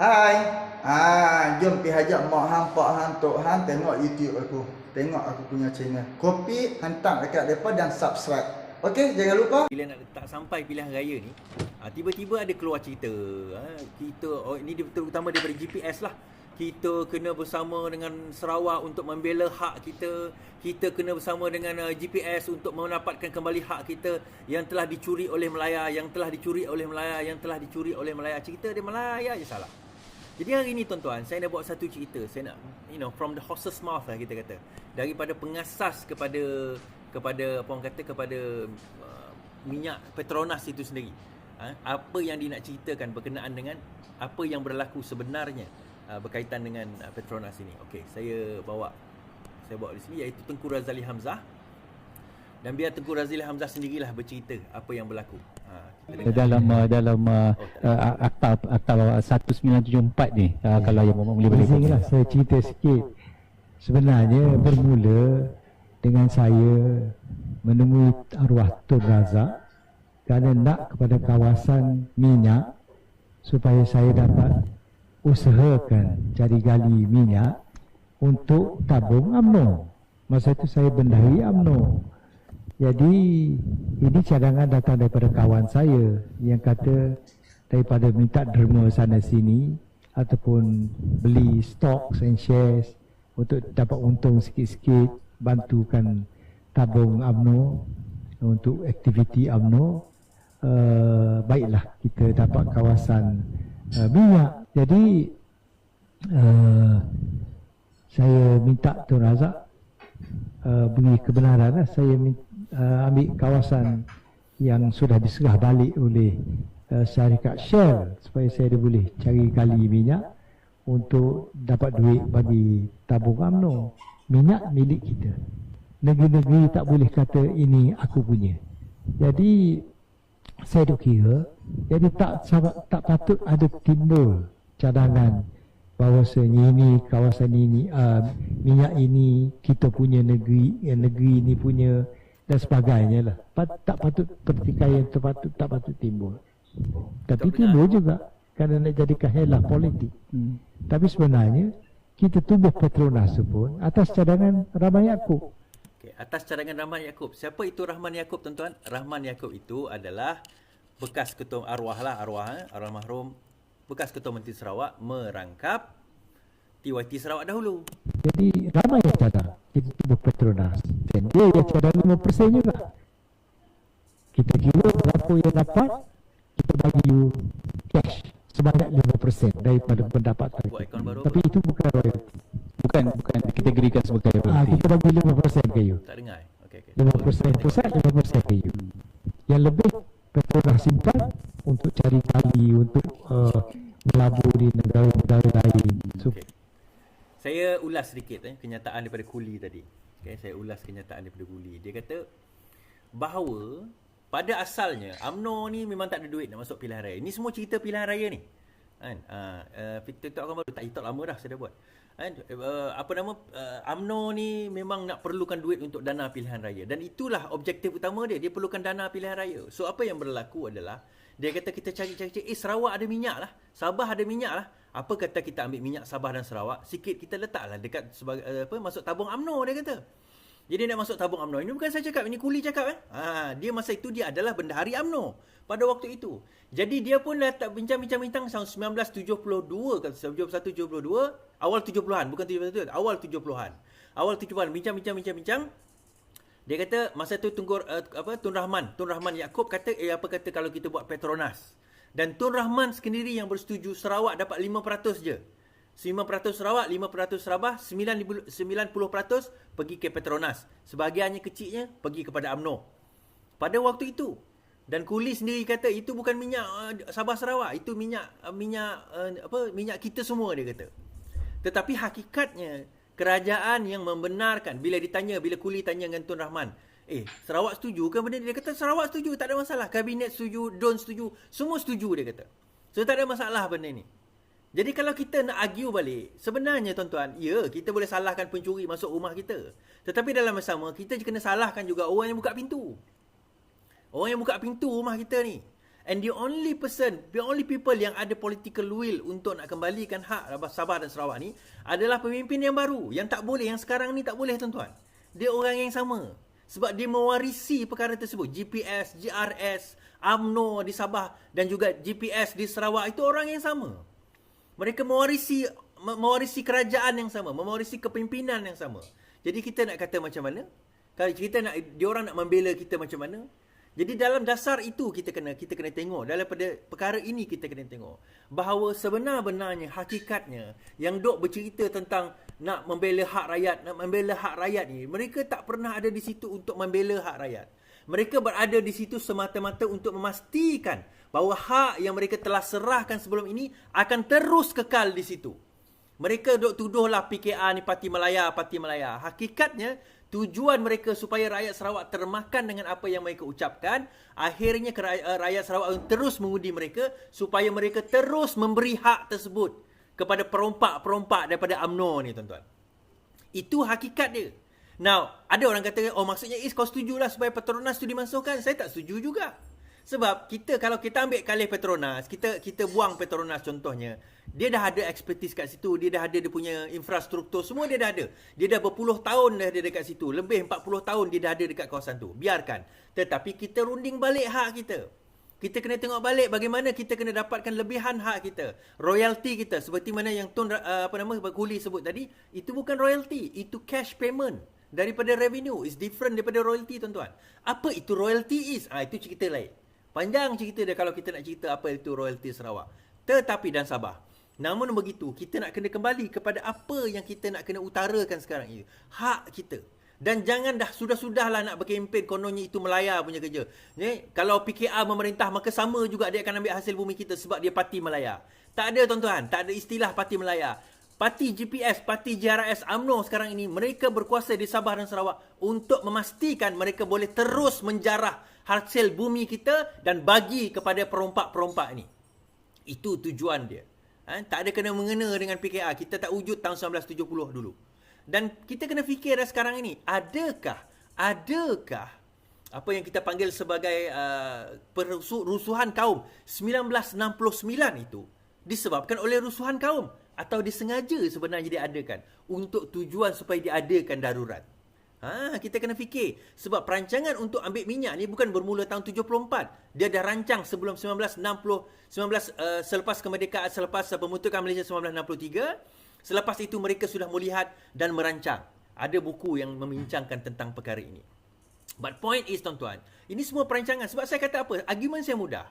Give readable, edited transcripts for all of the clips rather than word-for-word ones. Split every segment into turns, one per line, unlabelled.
Hai. Jom pergi ajak mak hang, pak hang, tok hang tengok YouTube aku. Tengok aku punya channel. Kopi hantar dekat depa dan subscribe. Okey, jangan lupa.
Bila nak tak sampai pilihan raya ni, tiba-tiba ada keluar cerita. Ini terutama daripada GPS lah. Kita kena bersama dengan Sarawak untuk membela hak kita. Kita kena bersama dengan GPS untuk mendapatkan kembali hak kita yang telah dicuri oleh Melaya, yang telah dicuri oleh Melaya, yang telah dicuri oleh Melaya. Cerita dia Melaya je salah. Jadi hari ni tuan-tuan, saya nak buat satu cerita. Saya nak, from the horse's mouth lah kita kata. Daripada pengasas kepada apa orang kata, kepada minyak Petronas itu sendiri. Apa yang dia nak ceritakan berkenaan dengan apa yang berlaku sebenarnya berkaitan dengan Petronas ini. Okey, saya bawa di sini, iaitu Tengku Razali Hamzah. Dan biar Tengku Razali Hamzah sendirilah bercerita apa yang berlaku.
Dalam akta 1974 ni, kalau yang boleh lah saya cerita sikit. Sebenarnya bermula dengan saya menemui arwah Tun Razak kerana nak kepada kawasan minyak supaya saya dapat usahakan cari gali minyak untuk tabung UMNO. Masa itu saya bendahi UMNO. Jadi ini cadangan datang daripada kawan saya yang kata daripada minta derma sana sini ataupun beli stocks and shares untuk dapat untung sikit-sikit, bantukan tabung UMNO untuk aktiviti UMNO. Baiklah kita dapat kawasan minyak. Jadi saya minta Tun Razak beri kebenaran lah. Saya ambil kawasan yang sudah diserah balik oleh syarikat Shell supaya saya boleh cari gali minyak untuk dapat duit bagi tabung UMNO. Minyak milik kita. Negeri-negeri tak boleh kata ini aku punya. Jadi saya duk kira, jadi tak patut ada timbul cadangan bahawasanya ini kawasan ini minyak ini kita punya negeri ini punya dan sebagainya lah. Tak patut pertikaian tak patut timbul. Tapi timbul juga kerana nak jadikan helah politik. Tapi sebenarnya kita tubuh Petronas pun atas cadangan Rahman Yaakob.
Okay, atas cadangan Rahman Yaakob. Siapa itu Rahman Yaakob, tuan-tuan? Rahman Yaakob itu adalah bekas ketua arwah mahrum, bekas ketua Menteri Sarawak merangkap TYT Sarawak dahulu.
Jadi ramai yang cadang kita tubuh Petronas. Dan dia yang cadang 5% juga. Kita kira berapa yang dapat, kita bagi you cash sebanyak 5% daripada pendapatan kita. Tapi itu bukan royalty. Bukan dikategorikan sebagai royalty. Kita bagi 5% ke you.
Tak dengar. Okay.
5% pusat, 5% ke you. Yang lebih Petronas simpan untuk cari kali, untuk melabur di negara-negara lain. So,
okay. Saya ulas sedikit kenyataan daripada Kuli tadi. Okay, saya ulas kenyataan daripada Kuli. Dia kata bahawa pada asalnya UMNO ni memang tak ada duit nak masuk pilihan raya. Ini semua cerita pilihan raya ni. Kan? TikTok kan baru tak lama dah saya dah buat. UMNO ni memang nak perlukan duit untuk dana pilihan raya. Dan itulah objektif utama dia. Dia perlukan dana pilihan raya. So apa yang berlaku adalah dia kata kita cari Sarawak ada minyak lah, Sabah ada minyak lah. Apa kata kita ambil minyak Sabah dan Sarawak, sikit kita letaklah dekat sebagai masuk tabung UMNO, dia kata. Jadi nak masuk tabung UMNO. Ini bukan saya cakap, ini Kuli cakap. Dia masa itu dia adalah bendahari UMNO pada waktu itu. Jadi dia pun dah bincang-bincang tahun 1972 kan, 71-72, awal 70-an, bukan 71, awal 70-an. Awal 70-an bincang. Dia kata masa tu Tun Rahman Yaakob kata kalau kita buat Petronas. Dan Tun Rahman sendiri yang bersetuju Sarawak dapat 5% je. 5% Sarawak, 5% Sabah, 90% pergi ke Petronas. Sebahagiannya kecilnya pergi kepada UMNO. Pada waktu itu. Dan Kuli sendiri kata itu bukan minyak Sabah Sarawak, itu minyak kita semua, dia kata. Tetapi hakikatnya kerajaan yang membenarkan bila Kuli tanya dengan Tun Rahman, Sarawak setuju ke benda ni? Dia kata Sarawak setuju, tak ada masalah. Kabinet setuju, DUN setuju, semua setuju, dia kata. So tak ada masalah benda ni. Jadi kalau kita nak argue balik, sebenarnya tuan-tuan, ya kita boleh salahkan pencuri masuk rumah kita. Tetapi dalam masa sama, kita kena salahkan juga orang yang buka pintu. Orang yang buka pintu rumah kita ni. And the only people yang ada political will untuk nak kembalikan hak Sabah dan Sarawak ni adalah pemimpin yang baru. Yang tak boleh, yang sekarang ni tak boleh tuan-tuan. Dia orang yang sama. Sebab dia mewarisi perkara tersebut. GPS, GRS, UMNO di Sabah dan juga GPS di Sarawak itu orang yang sama. Mereka mewarisi kerajaan yang sama, mewarisi kepimpinan yang sama. Jadi kita nak kata macam mana? Kalau kita nak, diorang nak membela kita macam mana? Jadi dalam dasar itu kita kena tengok, daripada perkara ini kita kena tengok bahawa sebenar-benarnya hakikatnya yang dok bercerita tentang nak membela hak rakyat ni, mereka tak pernah ada di situ untuk membela hak rakyat. Mereka berada di situ semata-mata untuk memastikan bahawa hak yang mereka telah serahkan sebelum ini akan terus kekal di situ. Mereka dok tuduhlah PKR ni parti Malaya. Hakikatnya tujuan mereka supaya rakyat Sarawak termakan dengan apa yang mereka ucapkan. Akhirnya rakyat Sarawak terus mengundi mereka supaya mereka terus memberi hak tersebut kepada perompak-perompak daripada UMNO ni tuan-tuan. Itu hakikat dia. Now, ada orang kata, oh maksudnya kau setujulah supaya Petronas tu dimasukkan. Saya tak setuju juga. Sebab kalau kita ambil kalih Petronas, kita buang Petronas contohnya, dia dah ada expertise kat situ, dia dah ada dia punya infrastruktur, semua dia dah ada. Dia dah berpuluh tahun dah ada dekat situ, lebih 40 tahun dia dah ada dekat kawasan tu. Biarkan. Tetapi kita runding balik hak kita. Kita kena tengok balik bagaimana kita kena dapatkan lebihan hak kita. Royalty kita, seperti mana yang Tun Kuli sebut tadi, itu bukan royalty, itu cash payment daripada revenue. Is different daripada royalty tuan-tuan. Apa itu royalty is? Itu cerita lain. Panjang cerita dia kalau kita nak cerita apa itu royalty Sarawak. Tetapi dan Sabah. Namun begitu, kita nak kena kembali kepada apa yang kita nak kena utarakan sekarang ini. Hak kita. Dan jangan sudah-sudahlah nak berkempen kononnya itu Melaya punya kerja. Kalau PKR memerintah, maka sama juga dia akan ambil hasil bumi kita sebab dia parti Melaya. Tak ada tuan-tuan, tak ada istilah parti Melaya. Parti GPS, parti GRS, UMNO sekarang ini, mereka berkuasa di Sabah dan Sarawak untuk memastikan mereka boleh terus menjarah hasil bumi kita dan bagi kepada perompak-perompak ini. Itu tujuan dia. Tak ada kena mengena dengan PKR. Kita tak wujud tahun 1970 dulu. Dan kita kena fikir dah sekarang ini, adakah apa yang kita panggil sebagai rusuhan kaum 1969 itu disebabkan oleh rusuhan kaum atau disengaja sebenarnya diadakan untuk tujuan supaya diadakan darurat. Kita kena fikir. Sebab perancangan untuk ambil minyak ni bukan bermula tahun 74. Dia dah rancang sebelum 1960, selepas kemerdekaan, selepas pembentukan Malaysia 1963. Selepas itu mereka sudah melihat dan merancang. Ada buku yang membincangkan tentang perkara ini. But point is tuan-tuan, ini semua perancangan. Sebab saya kata apa? Argument saya mudah.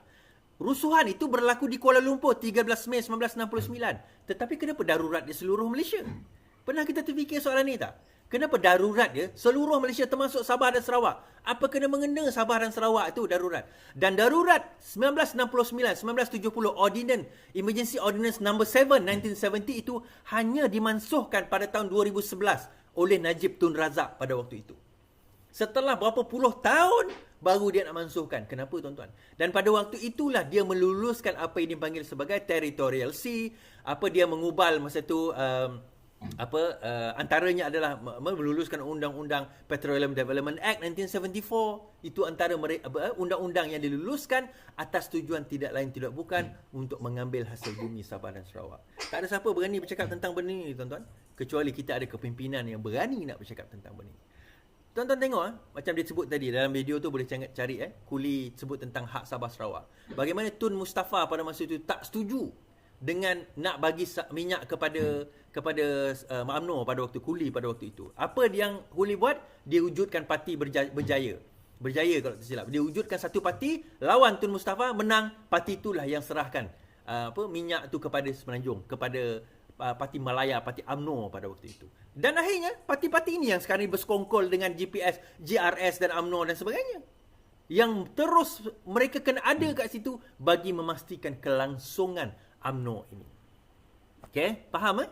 Rusuhan itu berlaku di Kuala Lumpur 13 Mei 1969. Tetapi kenapa darurat di seluruh Malaysia? Pernah kita terfikir soalan ni tak? Kenapa darurat dia seluruh Malaysia termasuk Sabah dan Sarawak? Apa kena mengena Sabah dan Sarawak itu darurat? Dan darurat 1969, 1970 Emergency Ordinance No. 7 1970 itu hanya dimansuhkan pada tahun 2011 oleh Najib Tun Razak pada waktu itu. Setelah berapa puluh tahun baru dia nak mansuhkan. Kenapa tuan-tuan? Dan pada waktu itulah dia meluluskan apa yang dipanggil sebagai Territorial Sea. Dia mengubal masa tu antaranya adalah meluluskan Undang-Undang Petroleum Development Act 1974. Itu antara undang-undang yang diluluskan atas tujuan tidak lain tidak bukan untuk mengambil hasil bumi Sabah dan Sarawak. Tak ada siapa berani bercakap tentang benda ni tuan-tuan, kecuali kita ada kepimpinan yang berani nak bercakap tentang benda ni. Tuan-tuan tengok macam dia sebut tadi dalam video tu, boleh cari Kuli sebut tentang hak Sabah Sarawak. Bagaimana Tun Mustafa pada masa itu tak setuju dengan nak bagi minyak kepada UMNO pada waktu, Kuli pada waktu itu. Apa yang Kuli buat? Dia wujudkan parti berjaya kalau tak silap. Dia wujudkan satu parti, lawan Tun Mustafa, menang. Parti itulah yang serahkan minyak tu kepada Semenanjung, kepada parti Malaya, parti UMNO pada waktu itu. Dan akhirnya parti-parti ini yang sekarang bersekongkol dengan GPS, GRS dan UMNO dan sebagainya. Yang terus mereka kena ada kat situ bagi memastikan kelangsungan UMNO ini. Okey, faham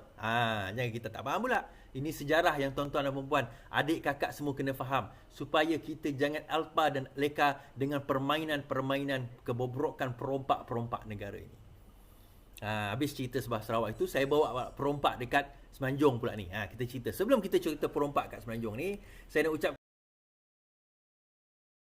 jangan kita tak faham pula. Ini sejarah yang tuan-tuan dan puan-puan, adik kakak semua kena faham supaya kita jangan alpa dan leka dengan permainan-permainan kebobrokan perompak-perompak negara ini. Habis cerita Sabah Sarawak itu, saya bawa perompak dekat Semenanjung pula ni. Kita cerita. Sebelum kita cerita perompak kat Semenanjung ni, saya nak ucap